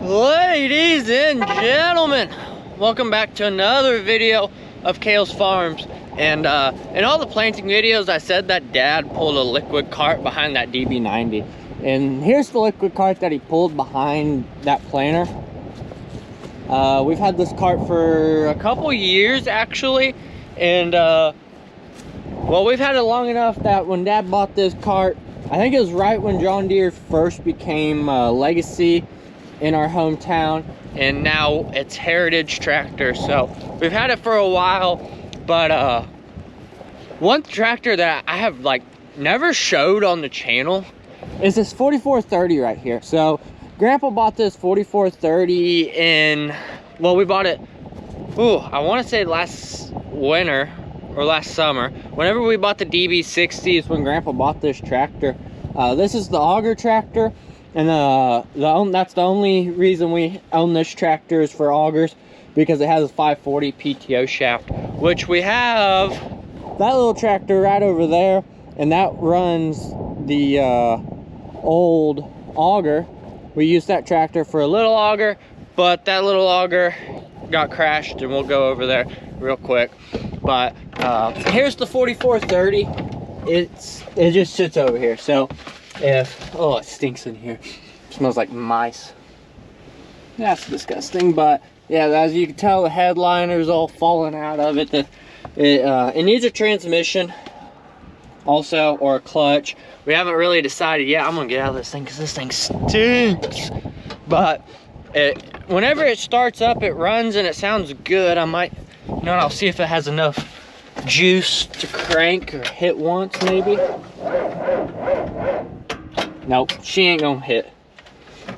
Ladies and gentlemen, welcome back to another video of Kale's Farms. And in all the planting videos, I said that Dad pulled a liquid cart behind that DB90. And here's the liquid cart that he pulled behind that planter. We've had this cart for a couple years actually. And well, we've had it long enough that when Dad bought this cart, I think it was right when John Deere first became Legacy in our hometown, and now it's Heritage tractor. So we've had it for a while, but one tractor that I have like never showed on the channel is this 4430 right here. So Grandpa bought this 4430 in, well, we bought it, I want to say last winter or last summer. Whenever we bought the DB60s, when Grandpa bought this tractor. This is the auger tractor, and that's the only reason we own this tractor is for augers, because it has a 540 PTO shaft, which we have that little tractor right over there, and that runs the old auger. We used that tractor for a little auger, but that little auger got crashed, and we'll go over there real quick. But here's the 4430. It just sits over here. So if, oh, it stinks in here. It smells like mice. That's disgusting. But yeah, as you can tell, the headliner's all falling out of it. It needs a transmission also, or a clutch. We haven't really decided yet. I'm gonna get out of this thing because this thing stinks. But whenever it starts up, it runs and it sounds good. I might, I'll see if it has enough juice to crank or hit once maybe. Nope, she ain't gonna hit.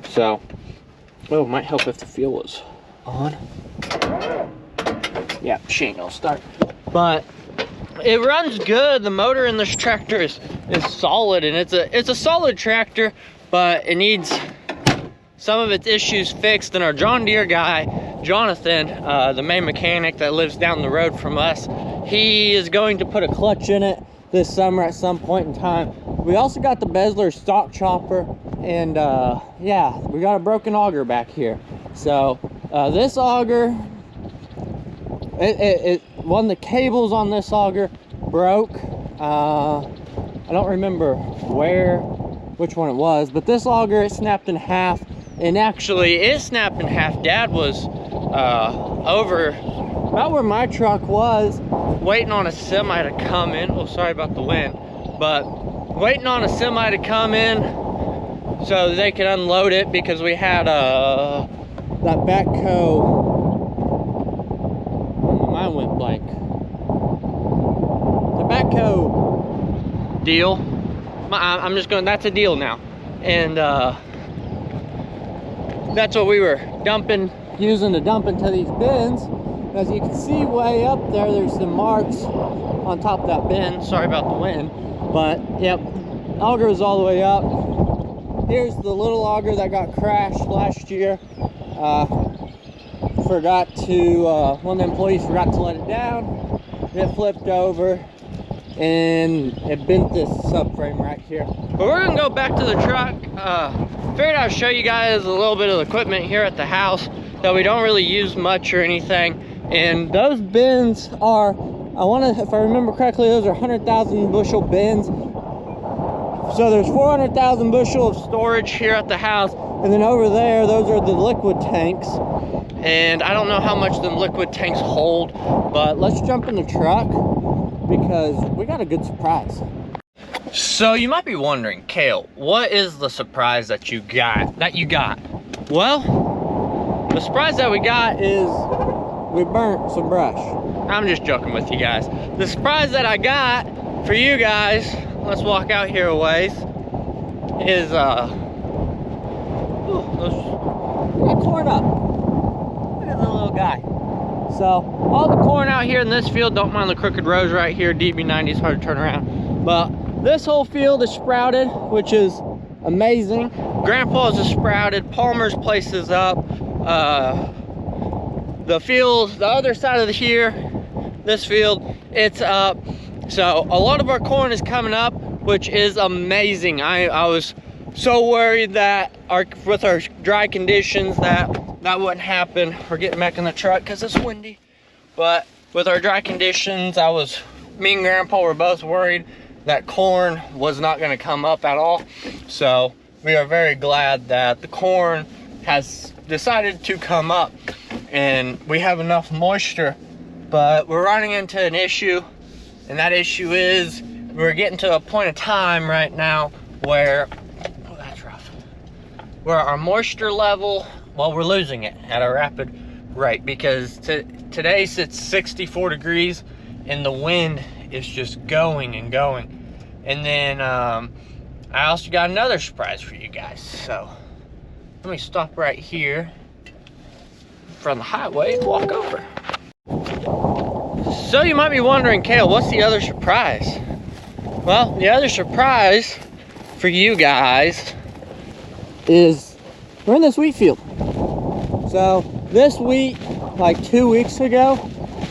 So, oh, it might help if the fuel was on. Yeah, she ain't gonna start. But it runs good. The motor in this tractor is solid, and it's a solid tractor, but it needs some of its issues fixed. And our John Deere guy, Jonathan, the main mechanic that lives down the road from us, he is going to put a clutch in it this summer at some point in time. We also got the Besler stock chopper, and yeah, we got a broken auger back here. So this auger, one of the cables on this auger broke. I don't remember which one it was, but this auger, it snapped in half. And actually, it snapped in half. Dad was over about where my truck was, waiting on a semi to come in. Oh, sorry about the wind. But waiting on a semi to come in so they could unload it, because we had that backhoe. Oh, my mind went blank. The backhoe deal. I'm just going, that's a deal now. And that's what we were using to dump into these bins. As you can see way up there, there's some marks on top of that bin. Sorry about the wind. But yep, auger is all the way up. Here's the little auger that got crashed last year. One of the employees forgot to let it down. It flipped over and it bent this subframe right here. But we're gonna go back to the truck. Figured I'd show you guys a little bit of the equipment here at the house that we don't really use much or anything. And those bins are, if I remember correctly, those are 100,000 bushel bins. So there's 400,000 bushel of storage here at the house. And then over there, those are the liquid tanks. And I don't know how much the liquid tanks hold, but let's jump in the truck because we got a good surprise. So you might be wondering, Kale, what is the surprise that you got? Well, the surprise that we got is we burnt some brush. I'm just joking with you guys. The surprise that I got for you guys, let's walk out here a ways, is got corn up. Look at the little guy. So all the corn out here in this field, don't mind the crooked rows right here. DB90 is hard to turn around, but this whole field is sprouted, which is amazing. Grandpa's is sprouted. Palmer's place is up. The field, the other side of this field, it's up. So a lot of our corn is coming up, which is amazing. I was so worried that with our dry conditions that wouldn't happen. We're getting back in the truck because it's windy. But with our dry conditions, me and Grandpa were both worried that corn was not going to come up at all. So we are very glad that the corn has decided to come up and we have enough moisture. But we're running into an issue, and that issue is we're getting to a point of time right now where, oh, that's rough, where our moisture level, well, we're losing it at a rapid rate, because today sits 64 degrees and the wind is just going and going. And then I also got another surprise for you guys. So let me stop right here from the highway and walk over. So you might be wondering, Kale, what's the other surprise? Well, the other surprise for you guys is we're in this wheat field. So this wheat, like 2 weeks ago,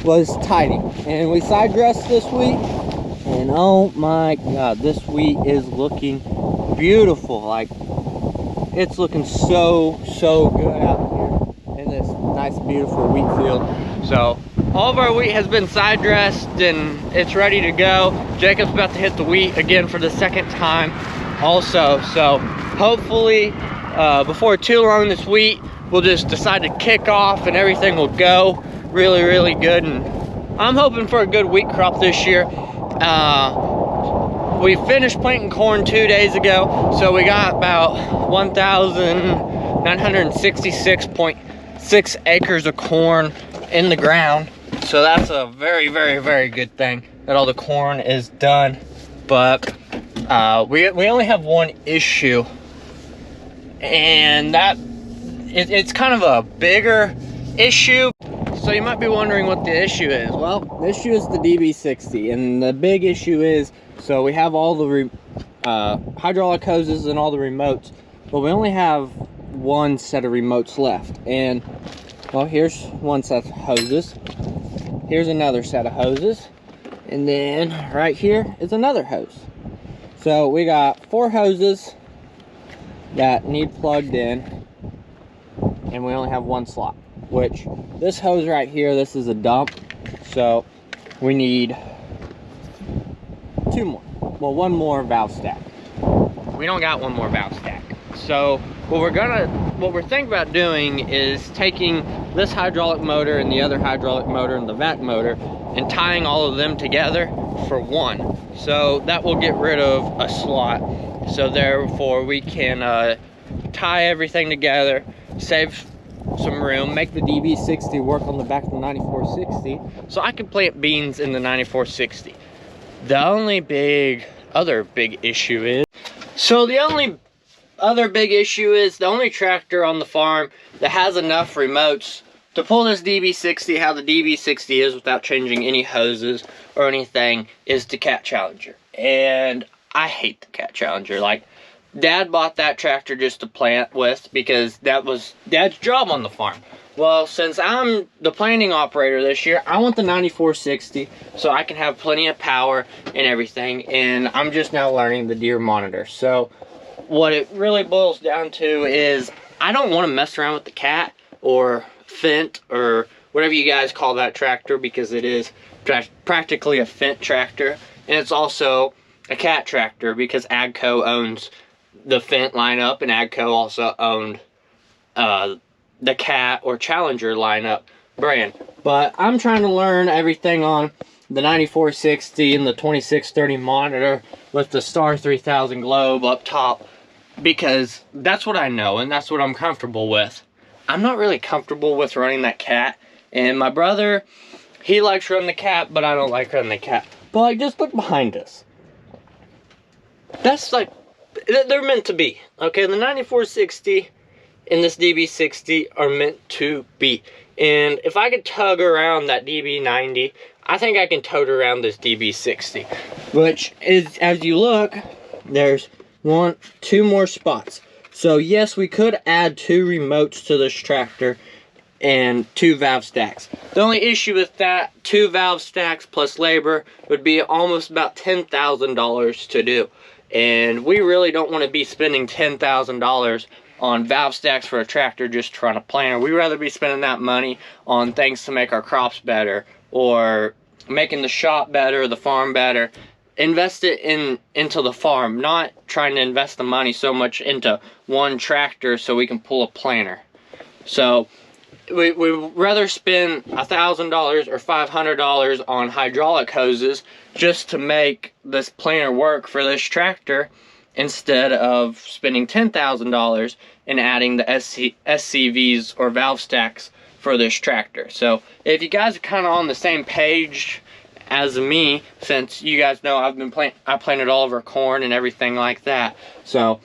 was tidy, and we side dressed this wheat, and oh my god, this wheat is looking beautiful. Like, it's looking so good out here in this nice beautiful wheat field. So all of our wheat has been side dressed and it's ready to go. Jacob's about to hit the wheat again for the second time also. So hopefully before too long, this wheat will just decide to kick off and everything will go really good. And I'm hoping for a good wheat crop this year. We finished planting corn 2 days ago, so we got about 1,966.6 acres of corn in the ground. So that's a very good thing that all the corn is done. But we only have one issue, and that it's kind of a bigger issue. So you might be wondering what the issue is. Well, the issue is the DB60, and the big issue is, so we have all the hydraulic hoses and all the remotes, but we only have one set of remotes left. And well, here's one set of hoses, here's another set of hoses, and then right here is another hose. So we got 4 hoses that need plugged in, and we only have one slot, which this hose right here, this is a dump, so we need 2 more. Well, 1 more valve stack. We don't got 1 more valve stack. So what we're thinking about doing is taking this hydraulic motor and the other hydraulic motor and the vac motor and tying all of them together for one. So that will get rid of a slot. So therefore we can tie everything together, save some room, make the DB60 work on the back of the 9460, so I can plant beans in the 9460. The only other big issue is, the only tractor on the farm that has enough remotes to pull this DB60 how the DB60 is without changing any hoses or anything is the Cat Challenger. And I hate the Cat Challenger. Like, Dad bought that tractor just to plant with because that was Dad's job on the farm. Well, since I'm the planting operator this year, I want the 9460 so I can have plenty of power and everything. And I'm just now learning the deer monitor. So what it really boils down to is I don't want to mess around with the Cat or Fendt or whatever you guys call that tractor, because it is practically a Fendt tractor. And it's also a Cat tractor because AGCO owns the Fendt lineup, and AGCO also owned the Cat or Challenger lineup brand. But I'm trying to learn everything on the 9460 and the 2630 monitor with the Star 3000 globe up top, because that's what I know and that's what I'm comfortable with. I'm not really comfortable with running that Cat, and my brother, he likes running the Cat, but I don't like running the Cat. But like, just look behind us. That's like, they're meant to be, okay? The 9460 and this DB60 are meant to be. And if I could tug around that DB90, I think I can tote around this DB60. Which is, as you look, there's 2 more spots. So yes, we could add 2 remotes to this tractor and 2 valve stacks. The only issue with that, 2 valve stacks plus labor, would be almost about $10,000 to do. and we really don't want to be spending $10,000 on valve stacks for a tractor just to run a planter. We'd rather be spending that money on things to make our crops better, or making the shop better, the farm better. Invest it into the farm, not trying to invest the money so much into one tractor so we can pull a planter. So we'd rather spend $1,000 or $500 on hydraulic hoses just to make this planter work for this tractor, instead of spending $10,000 and adding the SCVs or valve stacks for this tractor. So if you guys are kind of on the same page as me, since you guys know I planted all of our corn and everything like that. So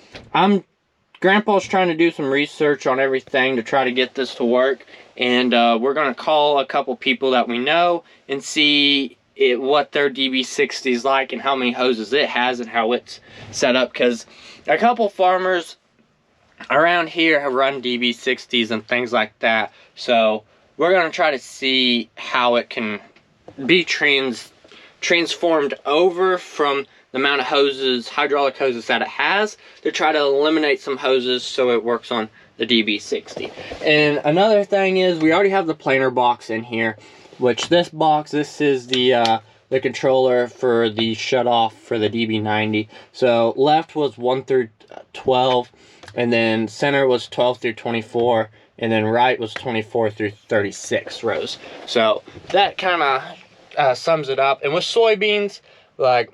Grandpa's trying to do some research on everything to try to get this to work, and we're gonna call a couple people that we know and see what their DB60 is like and how many hoses it has and how it's set up, because a couple farmers around here have run DB60s and things like that. So we're gonna try to see how it can be transformed over from the amount of hoses, hydraulic hoses that it has, to try to eliminate some hoses so it works on the DB60. And another thing is, we already have the planter box in here, which this is the controller for the shutoff for the DB90. So left was 1 through 12, and then center was 12 through 24, and then right was 24 through 36 rows. So that kind of sums it up. And with soybeans, like,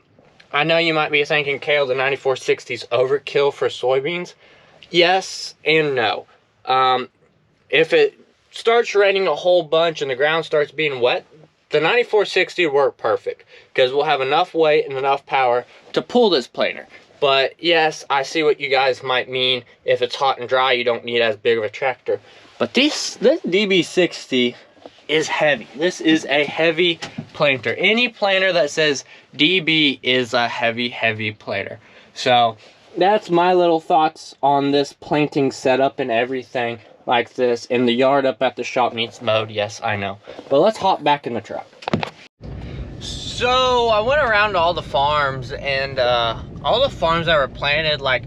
I know you might be thinking, Cale, the 9460 is overkill for soybeans. Yes and no. If it starts raining a whole bunch and the ground starts being wet, the 9460 will work perfect, because we'll have enough weight and enough power to pull this planter. But yes, I see what you guys might mean. If it's hot and dry, you don't need as big of a tractor. But this DB60 is heavy. This is a heavy planter. Any planter that says DB is a heavy planter. So that's my little thoughts on this planting setup and everything like this. And the yard up at the shop needs mowed. Yes, I know. But let's hop back in the truck. So I went around to all the farms, and all the farms that were planted, like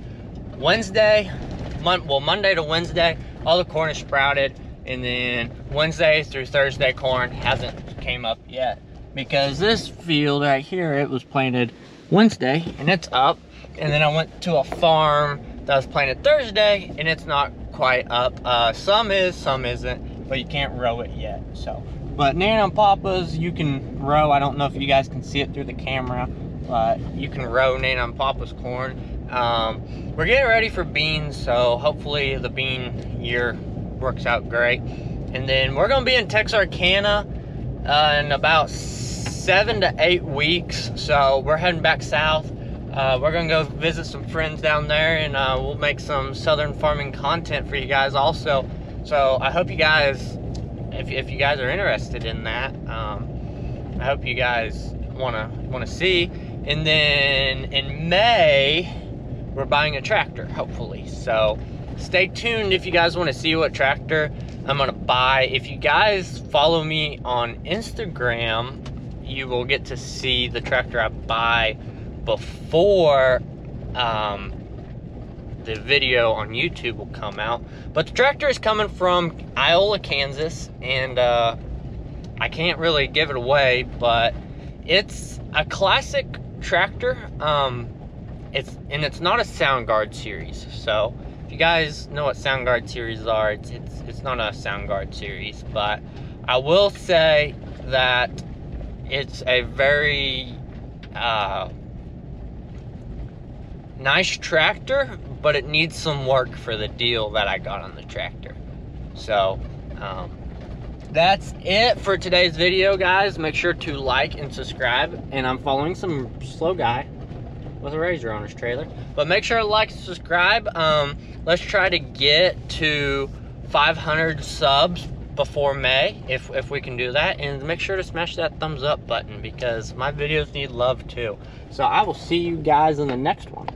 Monday to Wednesday, all the corn is sprouted. And then Wednesday through Thursday, corn hasn't came up yet, because this field right here, it was planted Wednesday and it's up. And then I went to a farm that was planted Thursday and it's not quite up. Some is, some isn't, but you can't row it yet. So, but Nana and Papa's, you can row. I don't know if you guys can see it through the camera, but you can row Nana and Papa's corn. We're getting ready for beans, so hopefully the bean year works out great. And then we're gonna be in Texarkana in about 7 to 8 weeks, so we're heading back south. We're gonna go visit some friends down there, and we'll make some southern farming content for you guys also. So I hope you guys, if you guys are interested in that, I hope you guys wanna see. And then in May, we're buying a tractor, hopefully. So stay tuned if you guys want to see what tractor I'm gonna buy. If you guys follow me on Instagram, you will get to see the tractor I buy before the video on YouTube will come out. But the tractor is coming from Iola, Kansas, and I can't really give it away, but it's a classic tractor. It's not a Soundguard series. So if you guys know what Soundguard series are, it's not a Soundguard series, but I will say that it's a very nice tractor, but it needs some work for the deal that I got on the tractor. So that's it for today's video, guys. Make sure to like and subscribe. And I'm following some slow guy with a razor on his trailer, but make sure to like and subscribe. Let's try to get to 500 subs before May, if we can do that. And make sure to smash that thumbs up button, because my videos need love too. So I will see you guys in the next one.